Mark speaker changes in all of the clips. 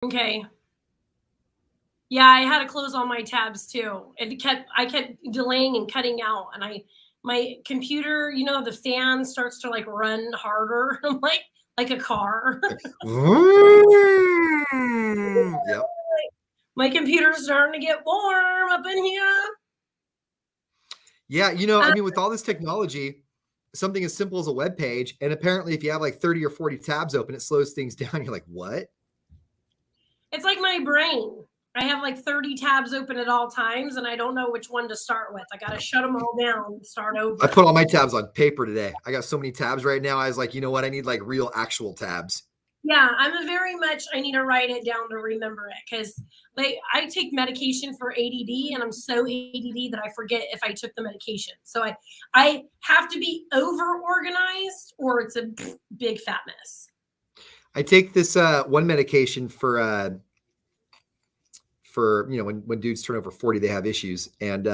Speaker 1: Okay. Yeah, I had to close all my tabs too. I kept delaying and cutting out, and my computer, the fan starts to like run harder. I'm like a car.
Speaker 2: Yep.
Speaker 1: My computer's starting to get warm up in here.
Speaker 2: Yeah, I mean, with all this technology, something as simple as a web page, and apparently if you have like 30 or 40 tabs open, it slows things down. You're like, what?
Speaker 1: It's like my brain. I have like 30 tabs open at all times, and I don't know which one to start with. I got to shut them all down and start over.
Speaker 2: I put all my tabs on paper today. I got so many tabs right now. I was like, you know what? I need like real actual tabs.
Speaker 1: Yeah, I need to write it down to remember it, because I take medication for ADD, and I'm so ADD that I forget if I took the medication. So I have to be over organized, or it's a big fat mess.
Speaker 2: I take this one medication for when dudes turn over 40, they have issues, and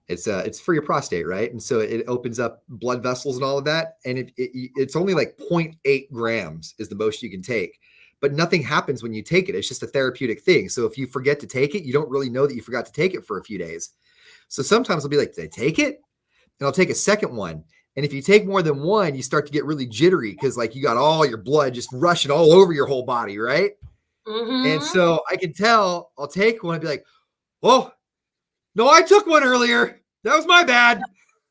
Speaker 2: it's for your prostate, right? And so it opens up blood vessels and all of that, and it's only like 0.8 grams is the most you can take, but nothing happens when you take it. It's just a therapeutic thing. So if you forget to take it, you don't really know that you forgot to take it for a few days. So sometimes I'll be like, did I take it? And I'll take a second one. And if you take more than one, you start to get really jittery because like you got all your blood just rushing all over your whole body, right?
Speaker 1: Mm-hmm.
Speaker 2: And so I can tell, I'll take one and be like, oh, no, I took one earlier. That was my bad.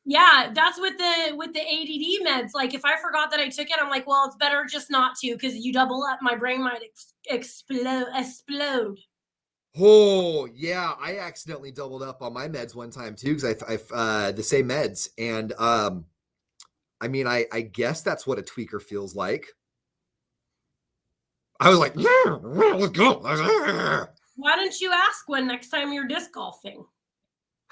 Speaker 1: Yeah, that's with the ADD meds. Like if I forgot that I took it, I'm like, well, it's better just not to, because you double up, my brain might explode.
Speaker 2: Oh yeah, I accidentally doubled up on my meds one time too because I the same meds, and I mean I guess that's what a tweaker feels like. I was like, yeah, let's go.
Speaker 1: Why don't you ask when next time you're disc golfing?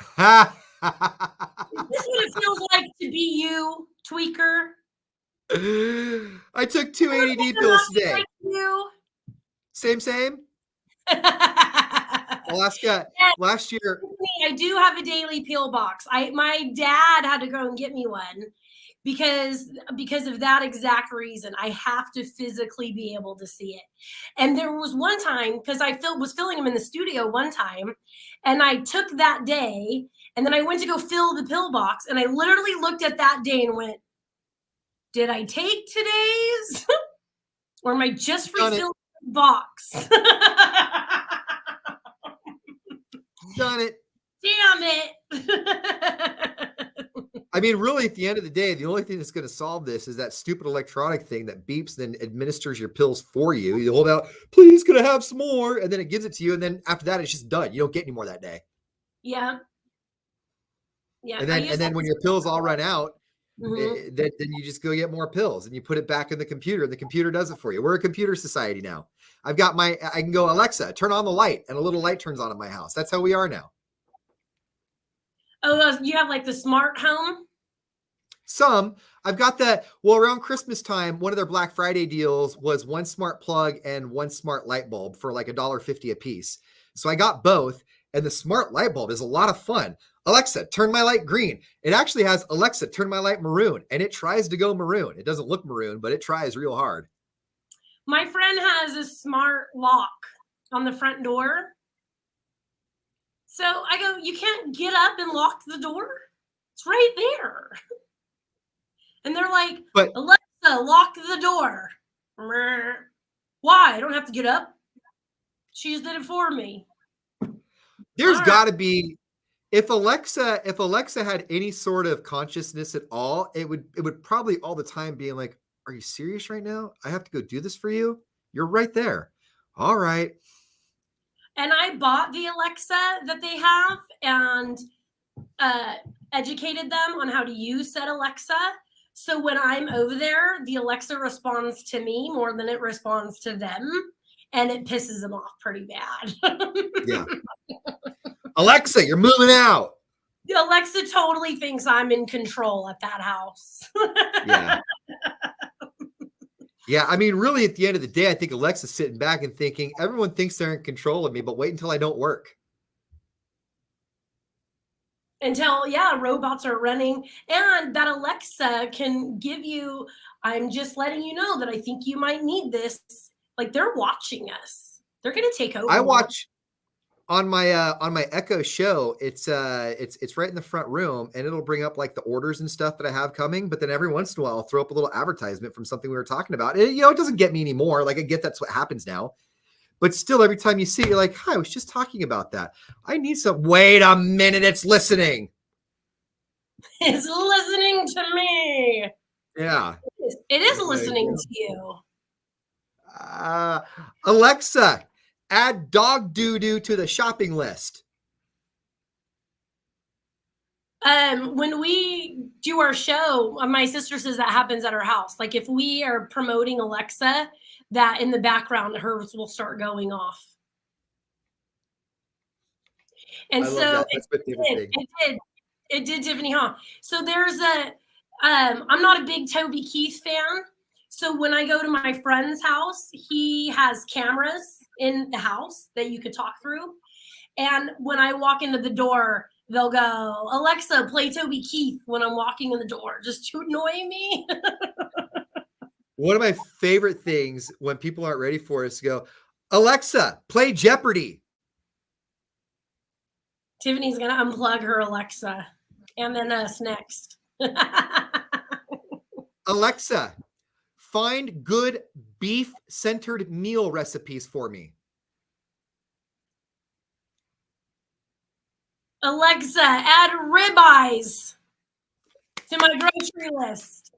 Speaker 2: Is
Speaker 1: this what it feels like to be you, tweaker?
Speaker 2: I took 2 ADD pills today.
Speaker 1: Like you.
Speaker 2: Same. Alaska, last year.
Speaker 1: I do have a daily pill box. My dad had to go and get me one because of that exact reason. I have to physically be able to see it. And there was one time, because I was filling him in the studio one time, and I took that day, and then I went to go fill the pill box, and I literally looked at that day and went, did I take today's? Or am I just refilling the box?
Speaker 2: Done it.
Speaker 1: Damn it.
Speaker 2: I mean, really, at the end of the day, the only thing that's going to solve this is that stupid electronic thing that beeps, then administers your pills for you. You hold out, please, can I have some more? And then it gives it to you. And then after that, it's just done. You don't get any more that day.
Speaker 1: Yeah. Yeah.
Speaker 2: And then when your pills all run out, then you just go get more pills and you put it back in the computer, and the computer does it for you. We're a computer society now. I can go, Alexa, turn on the light, and a little light turns on in my house. That's how we are now.
Speaker 1: Oh, you have like the smart home?
Speaker 2: Some. I've got around Christmas time, one of their Black Friday deals was one smart plug and one smart light bulb for like $1.50 a piece. So I got both, and the smart light bulb is a lot of fun. Alexa, turn my light green. It actually has Alexa, turn my light maroon, and it tries to go maroon. It doesn't look maroon, but it tries real hard.
Speaker 1: My friend has a smart lock on the front door. So I go, you can't get up and lock the door? It's right there. And they're like, Alexa, lock the door. Why? I don't have to get up. She just did it for me.
Speaker 2: There's got to be, if Alexa had any sort of consciousness at all, it would probably all the time be like, are you serious right now? I have to go do this for you? You're right there. All right.
Speaker 1: And I bought the Alexa that they have and educated them on how to use said Alexa. So when I'm over there, the Alexa responds to me more than it responds to them. And it pisses them off pretty bad.
Speaker 2: Yeah. Alexa, you're moving out.
Speaker 1: The Alexa totally thinks I'm in control at that house.
Speaker 2: Yeah. Yeah, I mean, really, at the end of the day, I think Alexa's sitting back and thinking, everyone thinks they're in control of me, but wait until I don't work.
Speaker 1: Until, robots are running. And that Alexa can give you, I'm just letting you know that I think you might need this. Like, they're watching us. They're going to take over.
Speaker 2: I watch on my Echo Show. It's right in the front room, and it'll bring up like the orders and stuff that I have coming. But then every once in a while, I'll throw up a little advertisement from something we were talking about. It doesn't get me anymore. Like I get that's what happens now. But still, every time you see it, you're like, hi, I was just talking about that. I need some. Wait a minute, it's listening.
Speaker 1: It's listening to me.
Speaker 2: Yeah.
Speaker 1: It is listening to you.
Speaker 2: Alexa, add dog doo-doo to the shopping list.
Speaker 1: When we do our show, my sister says that happens at her house. Like if we are promoting Alexa, that in the background, hers will start going off. And so it did, Tiffany, huh? So there's I'm not a big Toby Keith fan. So when I go to my friend's house, he has cameras in the house that you could talk through. And when I walk into the door, they'll go, Alexa, play Toby Keith when I'm walking in the door, just to annoy me.
Speaker 2: One of my favorite things when people aren't ready for us to go, Alexa, play Jeopardy.
Speaker 1: Tiffany's going to unplug her Alexa and then us next.
Speaker 2: Alexa, find good beef-centered meal recipes for me.
Speaker 1: Alexa, add ribeyes to my grocery list.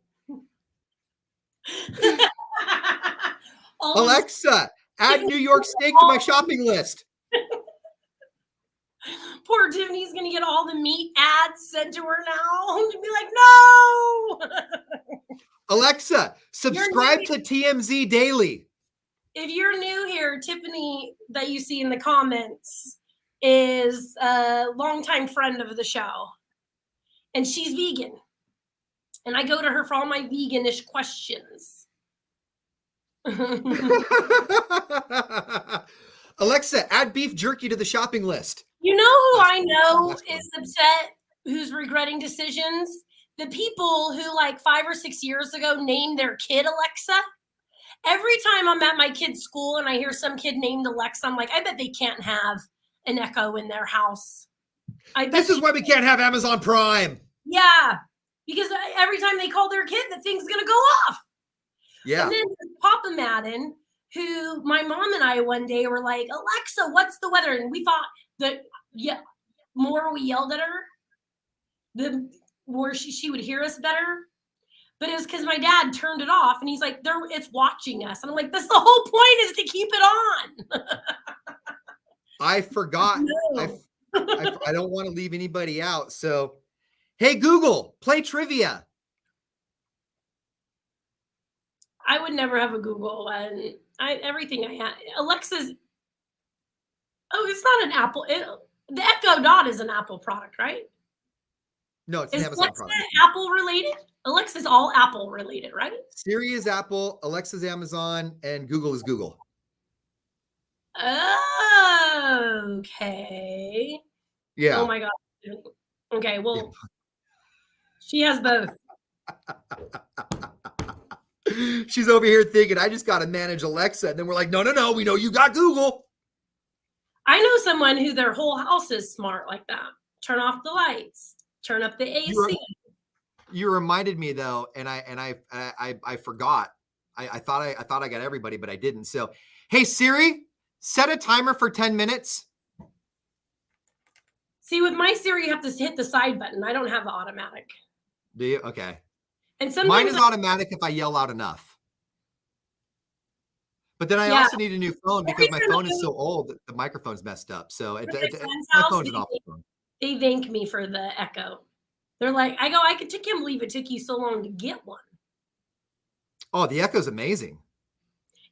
Speaker 2: Alexa, add New York steak to my shopping list.
Speaker 1: Poor Tiffany's going to get all the meat ads sent to her now. And be like, no.
Speaker 2: Alexa, subscribe to TMZ Daily.
Speaker 1: If you're new here, Tiffany, that you see in the comments, is a longtime friend of the show. And she's vegan. And I go to her for all my veganish questions.
Speaker 2: Alexa, add beef jerky to the shopping list.
Speaker 1: You know who I know is upset, who's regretting decisions? The people who like 5 or 6 years ago named their kid Alexa. Every time I'm at my kid's school and I hear some kid named Alexa, I'm like, I bet they can't have an Echo in their house.
Speaker 2: This is why we can't have Amazon Prime.
Speaker 1: Yeah, because every time they call their kid, the thing's going to go off.
Speaker 2: Yeah.
Speaker 1: And then Papa Madden, who my mom and I one day were like, Alexa, what's the weather? And we thought that, more we yelled at her, the more she would hear us better. But it was because my dad turned it off and he's like, it's watching us. And I'm like, that's the whole point, is to keep it on.
Speaker 2: I forgot. No. I don't want to leave anybody out. So, hey, Google, play trivia.
Speaker 1: I would never have a Google one. Everything I have. Alexa's, it's not an Apple. The Echo Dot is an Apple product, right?
Speaker 2: No, it's an Amazon product.
Speaker 1: Apple related? Alexa's all Apple related, right?
Speaker 2: Siri is Apple, Alexa's Amazon, and Google is Google.
Speaker 1: Okay.
Speaker 2: Yeah.
Speaker 1: Oh my God. Okay, well, she has both.
Speaker 2: She's over here thinking, I just got to manage Alexa. And then we're like, no, we know you got Google.
Speaker 1: I know someone who their whole house is smart like that. Turn off the lights, turn up the AC.
Speaker 2: You reminded me though, and I forgot. I thought I got everybody, but I didn't. So, hey Siri, set a timer for 10 minutes.
Speaker 1: See, with my Siri, you have to hit the side button. I don't have the automatic.
Speaker 2: Do you? Okay.
Speaker 1: And sometimes
Speaker 2: mine is automatic if I yell out enough. But then I also need a new phone because my phone is so old that the microphone's messed up. So my phone's an awful phone.
Speaker 1: They thank me for the Echo. They're like, I can't believe it took you so long to get one.
Speaker 2: Oh, the Echo's amazing.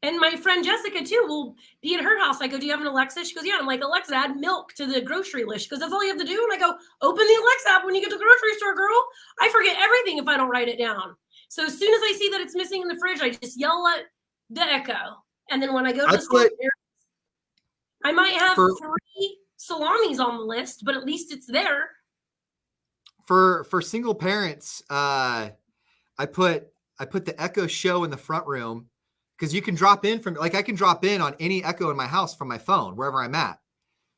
Speaker 1: And my friend Jessica too will be at her house. I go, do you have an Alexa? She goes, yeah. I'm like, Alexa, add milk to the grocery list. Because that's all you have to do. And I go, open the Alexa app when you get to the grocery store, girl. I forget everything if I don't write it down. So as soon as I see that it's missing in the fridge, I just yell at the Echo. And then when I go to the store, I might have 3 salamis on the list, but at least it's there.
Speaker 2: For single parents, I put the Echo Show in the front room, because you can drop in from, like, I can drop in on any Echo in my house from my phone, wherever I'm at.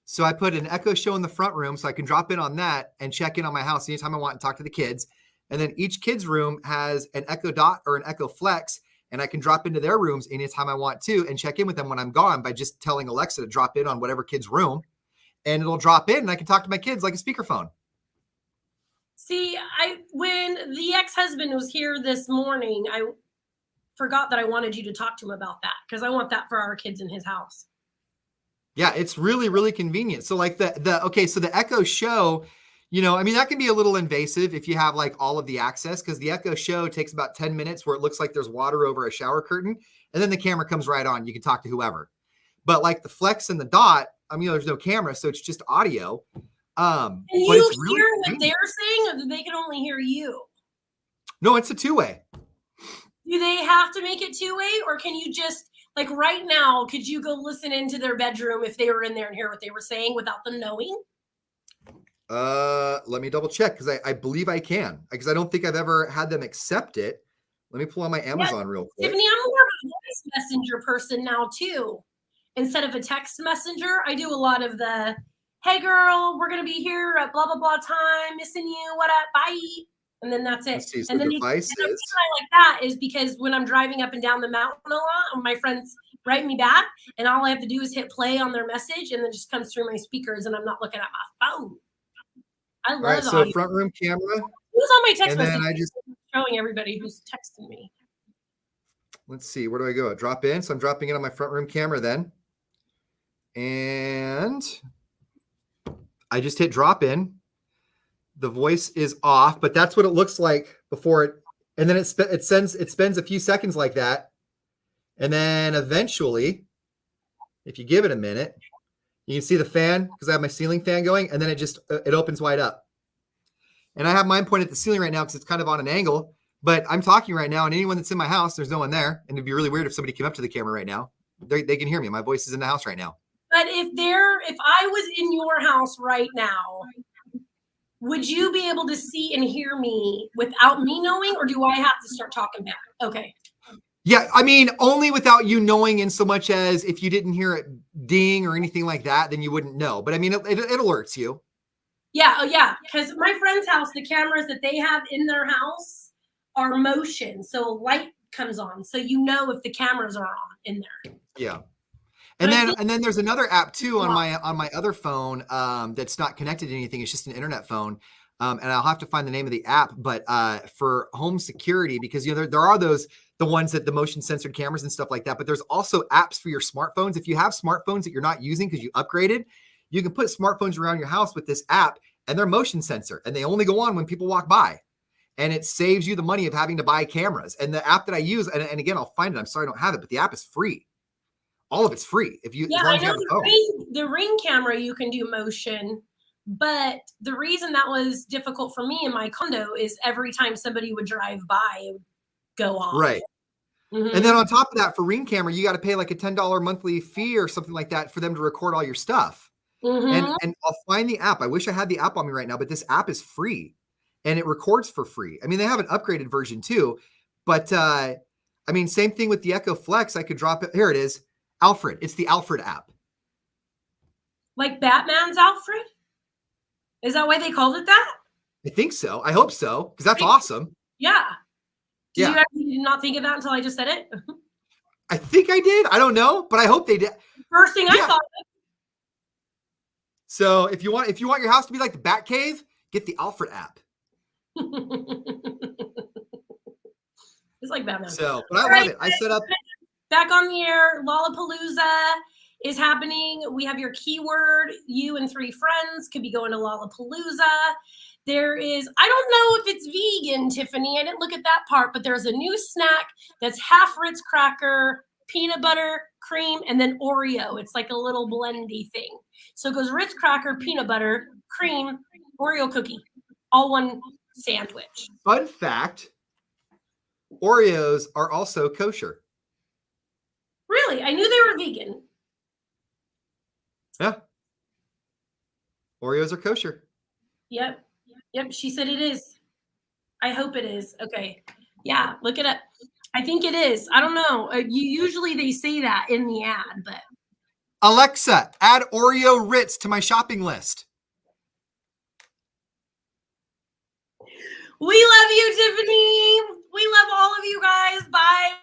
Speaker 2: So I put an Echo Show in the front room so I can drop in on that and check in on my house anytime I want and talk to the kids. And then each kid's room has an Echo Dot or an Echo Flex, and I can drop into their rooms anytime I want to and check in with them when I'm gone by just telling Alexa to drop in on whatever kid's room, and it'll drop in and I can talk to my kids like a speakerphone.
Speaker 1: See, when the ex-husband was here this morning, I forgot that I wanted you to talk to him about that because I want that for our kids in his house.
Speaker 2: Yeah, it's really, really convenient. So like okay, so the Echo Show, I mean, that can be a little invasive if you have like all of the access, because the Echo Show takes about 10 minutes where it looks like there's water over a shower curtain, and then the camera comes right on. You can talk to whoever. But like the Flex and the Dot, I mean, there's no camera, so it's just audio.
Speaker 1: Can
Speaker 2: but
Speaker 1: you
Speaker 2: it's
Speaker 1: hear
Speaker 2: really
Speaker 1: what
Speaker 2: convenient.
Speaker 1: they're saying, or do they can only hear you?
Speaker 2: No, it's a two-way.
Speaker 1: Do they have to make it two-way, or can you just, like right now, could you go listen into their bedroom if they were in there and hear what they were saying without them knowing?
Speaker 2: Let me double check, because I believe I can, because I don't think I've ever had them accept it. Let me pull on my Amazon real quick.
Speaker 1: Tiffany, I'm more of a voice messenger person now too. Instead of a text messenger, I do a lot of the, hey girl, we're going to be here at blah, blah, blah time, missing you, what up, bye. And then that's it.
Speaker 2: Let's see, so
Speaker 1: And then
Speaker 2: devices.
Speaker 1: the reason I like that is because when I'm driving up and down the mountain a lot, my friends write me back, and all I have to do is hit play on their message, and then it just comes through my speakers, and I'm not looking at my phone. I love
Speaker 2: All right, so
Speaker 1: audio.
Speaker 2: front room camera.
Speaker 1: Who's on my text
Speaker 2: And
Speaker 1: message?
Speaker 2: then I just
Speaker 1: Showing everybody who's texting me.
Speaker 2: Let's see, where do I go? Drop in. So I'm dropping in on my front room camera then. And I just hit drop in. The voice is off, but that's what it looks like before it. And then it spends a few seconds like that. And then eventually, if you give it a minute, you can see the fan, because I have my ceiling fan going, and then it opens wide up. And I have mine pointed at the ceiling right now because it's kind of on an angle, but I'm talking right now, and anyone that's in my house, there's no one there. And it'd be really weird if somebody came up to the camera right now. They can hear me. My voice is in the house right now.
Speaker 1: But if I was in your house right now, would you be able to see and hear me without me knowing, or do I have to start talking back? Okay.
Speaker 2: Yeah, I mean, only without you knowing, in so much as if you didn't hear it ding or anything like that, then you wouldn't know. But I mean, it alerts you.
Speaker 1: Yeah, oh yeah, because my friend's house, the cameras that they have in their house are motion, so a light comes on, so you know if the cameras are on in there.
Speaker 2: Yeah. And then there's another app too on my other phone that's not connected to anything. It's just an internet phone. And I'll have to find the name of the app, but for home security, because there are the ones that the motion censored cameras and stuff like that, but there's also apps for your smartphones. If you have smartphones that you're not using because you upgraded, you can put smartphones around your house with this app, and they're motion sensor, and they only go on when people walk by. And it saves you the money of having to buy cameras. And the app that I use, and again, I'll find it. I'm sorry I don't have it, but the app is free. All of it's free. As long as you have a phone.
Speaker 1: The Ring camera, you can do motion, but the reason that was difficult for me in my condo is every time somebody would drive by, it would go off.
Speaker 2: Right. Mm-hmm. And then on top of that, for Ring camera, you got to pay like a $10 monthly fee or something like that for them to record all your stuff. Mm-hmm. And I'll find the app. I wish I had the app on me right now, but this app is free and it records for free. I mean, they have an upgraded version too, but I mean, same thing with the Echo Flex. I could drop it. Here it is. Alfred. It's the Alfred app.
Speaker 1: Like Batman's Alfred? Is that why they called it that?
Speaker 2: I think so. I hope so, because that's awesome.
Speaker 1: Yeah. Did you actually not think of that until I just said it?
Speaker 2: I think I did. I don't know, but I hope they did.
Speaker 1: First thing I thought of.
Speaker 2: So if you want your house to be like the Batcave, get the Alfred app.
Speaker 1: It's like Batman.
Speaker 2: So, but I love it. I set up.
Speaker 1: Back on the air, Lollapalooza is happening. We have your keyword. You and 3 friends could be going to Lollapalooza. There is, I don't know if it's vegan, Tiffany. I didn't look at that part, but there's a new snack that's half Ritz cracker, peanut butter, cream, and then Oreo. It's like a little blendy thing. So it goes Ritz cracker, peanut butter, cream, Oreo cookie, all one sandwich.
Speaker 2: Fun fact, Oreos are also kosher.
Speaker 1: Really? I knew they were vegan.
Speaker 2: Yeah. Oreos are kosher.
Speaker 1: Yep. She said it is. I hope it is. Okay. Yeah, look it up. I think it is. I don't know. Usually they say that in the ad, but
Speaker 2: Alexa, add Oreo Ritz to my shopping list.
Speaker 1: we love you, Tiffany. We love all of you guys. Bye.